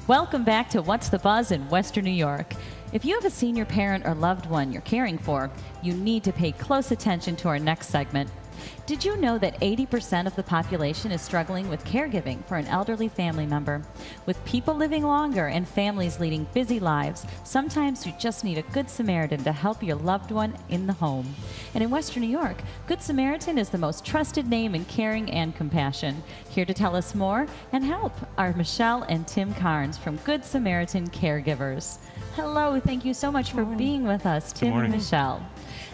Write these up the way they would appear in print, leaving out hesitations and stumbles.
Welcome back to What's the Buzz in Western New York. If you have a senior parent or loved one you're caring for, you need to pay close attention to our next segment. Did you know that 80% of the population is struggling with caregiving for an elderly family member? With people living longer and families leading busy lives, sometimes you just need a Good Samaritan to help your loved one in the home. And in Western New York, Good Samaritan is the most trusted name in caring and compassion. Here to tell us more and help are Michelle and Tim Carnes from Good Samaritan Caregivers. Hello, thank you so much for being with us, Tim and Michelle.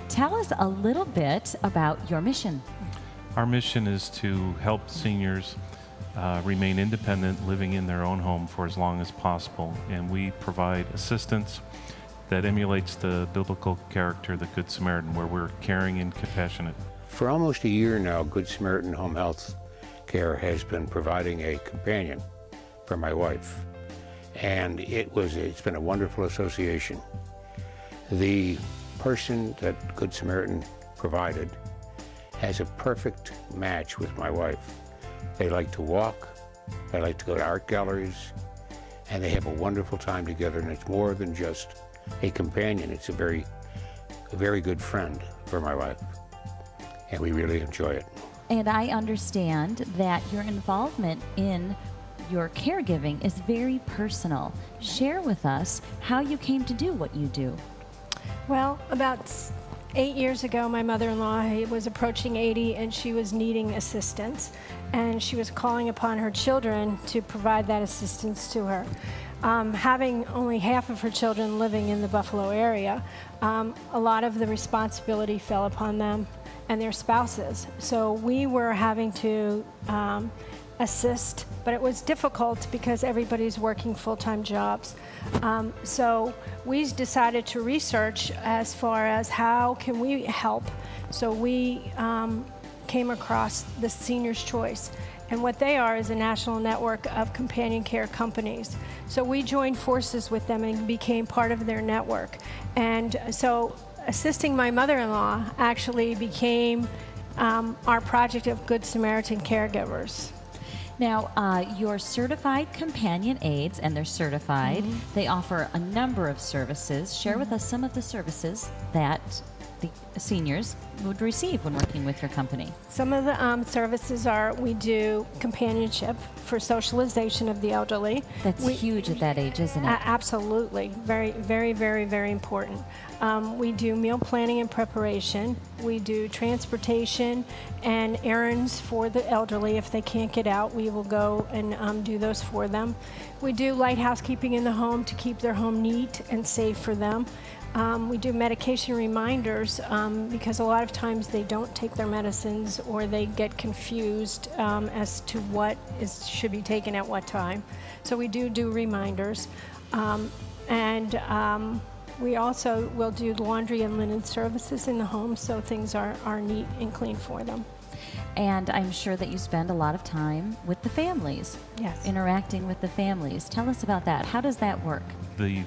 Tell us a little bit about your mission. Our mission is to help seniors remain independent, living in their own home for as long as possible. And we provide assistance that emulates the biblical character, the Good Samaritan, where we're caring and compassionate. For almost a year now, Good Samaritan Home Health Care has been providing a companion for my wife. And it's been a wonderful association. The person that Good Samaritan provided has a perfect match with my wife. They like to walk, they like to go to art galleries, and they have a wonderful time together, and it's more than just a companion. It's a very good friend for my wife, and we really enjoy it. And I understand that your involvement in your caregiving is very personal. Share with us how you came to do what you do. Well, about 8 years ago, my mother-in-law was approaching 80 and she was needing assistance, and she was calling upon her children to provide that assistance to her. Having only half of her children living in the Buffalo area, a lot of the responsibility fell upon them and their spouses. So we were having to assist, but it was difficult because everybody's working full-time jobs. So we decided to research as far as how can we help. So we came across the Senior's Choice. And what they are is a national network of companion care companies. So we joined forces with them and became part of their network. And so assisting my mother-in-law actually became our project of Good Samaritan Caregivers. Now, you're certified companion aides, and they're certified. They offer a number of services. Share with us some of the services that the seniors would receive when working with your company. Some of the services are, we do companionship for socialization of the elderly. That's huge at that age, isn't it? Absolutely. Very, very, very, very important. We do meal planning and preparation. We do transportation and errands for the elderly. If they can't get out, we will go and do those for them. We do light housekeeping in the home to keep their home neat and safe for them. We do medication reminders because a lot of times they don't take their medicines or they get confused as to what should be taken at what time. So we do reminders. We also will do laundry and linen services in the home so things are neat and clean for them. And I'm sure that you spend a lot of time with the families. Yes. Interacting with the families. Tell us about that. How does that work? The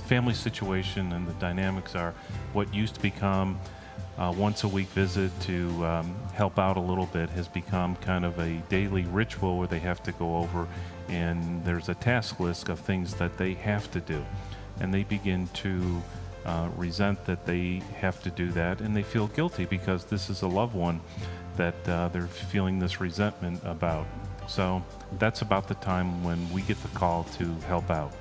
family situation and the dynamics are what used to become once a week visit to help out a little bit has become kind of a daily ritual where they have to go over, and there's a task list of things that they have to do. And they begin to resent that they have to do that, and they feel guilty because this is a loved one that they're feeling this resentment about. So that's about the time when we get the call to help out.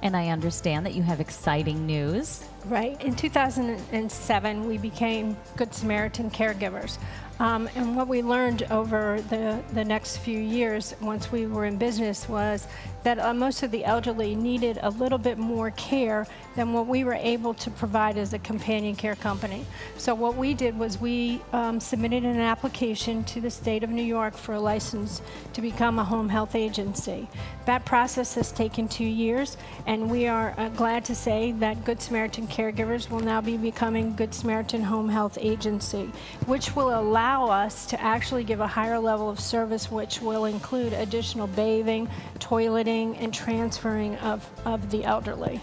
And I understand that you have exciting news. Right. In 2007, we became Good Samaritan Caregivers. And what we learned over the next few years, once we were in business, was that most of the elderly needed a little bit more care than what we were able to provide as a companion care company. So what we did was we submitted an application to the state of New York for a license to become a home health agency. That process has taken 2 years, and we are glad to say that Good Samaritan Caregivers will now be becoming Good Samaritan Home Health Agency, which will allow us to actually give a higher level of service, which will include additional bathing, toileting, and transferring of the elderly.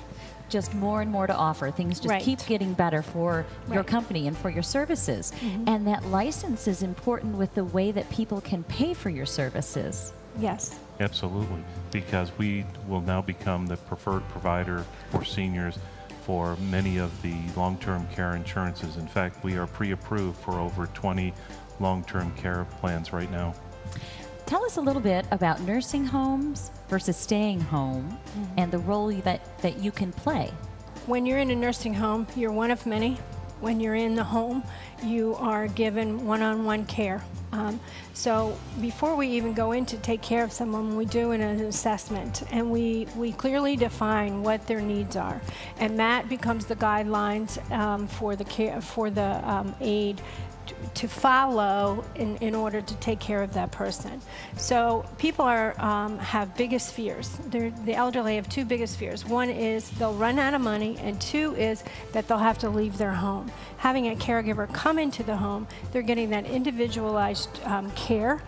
Just more and more to offer. Things just keep getting better for your company and for your services. And that license is important with the way that people can pay for your services. Yes. Absolutely, because we will now become the preferred provider for seniors for many of the long-term care insurances. In fact, we are pre-approved for over 20 long-term care plans right now. Tell us a little bit about nursing homes versus staying home and the role that you can play. When you're in a nursing home, you're one of many. When you're in the home, you are given one-on-one care. So before we even go in to take care of someone, we do an assessment, and we clearly define what their needs are. And that becomes the guidelines for the care, for the aide to follow in order to take care of that person. So people have biggest fears. The elderly have two biggest fears. One is they'll run out of money, and two is that they'll have to leave their home. Having a caregiver come into the home, they're getting that individualized care.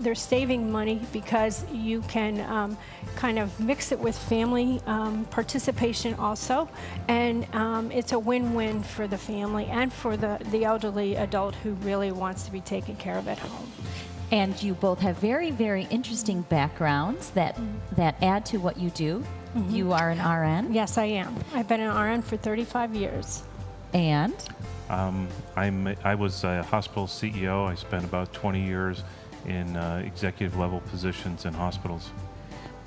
They're saving money because you can kind of mix it with family participation also, and it's a win-win for the family and for the elderly adult who really wants to be taken care of at home. And you both have very, very interesting backgrounds that add to what you do. You are an RN? Yes, I am. I've been an RN for 35 years. And? I was a hospital CEO. I spent about 20 years in executive level positions in hospitals.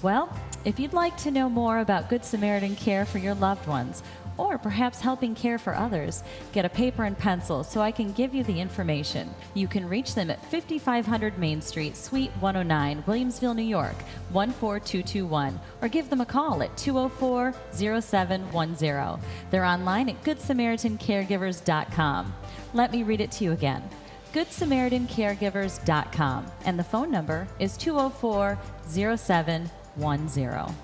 Well, if you'd like to know more about Good Samaritan care for your loved ones, or perhaps helping care for others, get a paper and pencil so I can give you the information. You can reach them at 5500 Main Street, Suite 109, Williamsville, New York, 14221, or give them a call at 204-0710. They're online at GoodSamaritanCaregivers.com. Let me read it to you again. GoodSamaritanCaregivers.com, and the phone number is 204-0710.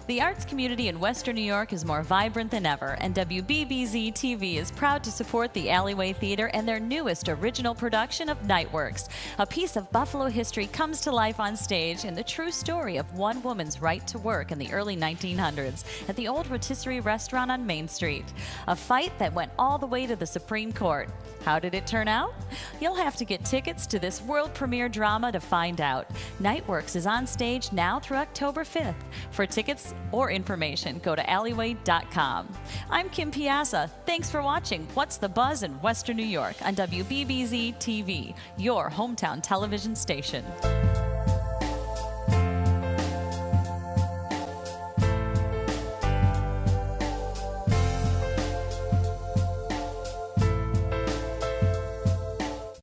The arts community in Western New York is more vibrant than ever, and WBBZ TV is proud to support the Alleyway Theater and their newest original production of Nightworks. A piece of Buffalo history comes to life on stage in the true story of one woman's right to work in the early 1900s at the old rotisserie restaurant on Main Street. A fight that went all the way to the Supreme Court. How did it turn out? You'll have to get tickets to this world premiere drama to find out. Nightworks is on stage now through October 5th. For tickets or information, go to alleyway.com. I'm Kim Piazza. Thanks for watching What's the Buzz in Western New York on WBBZ TV, your hometown television station.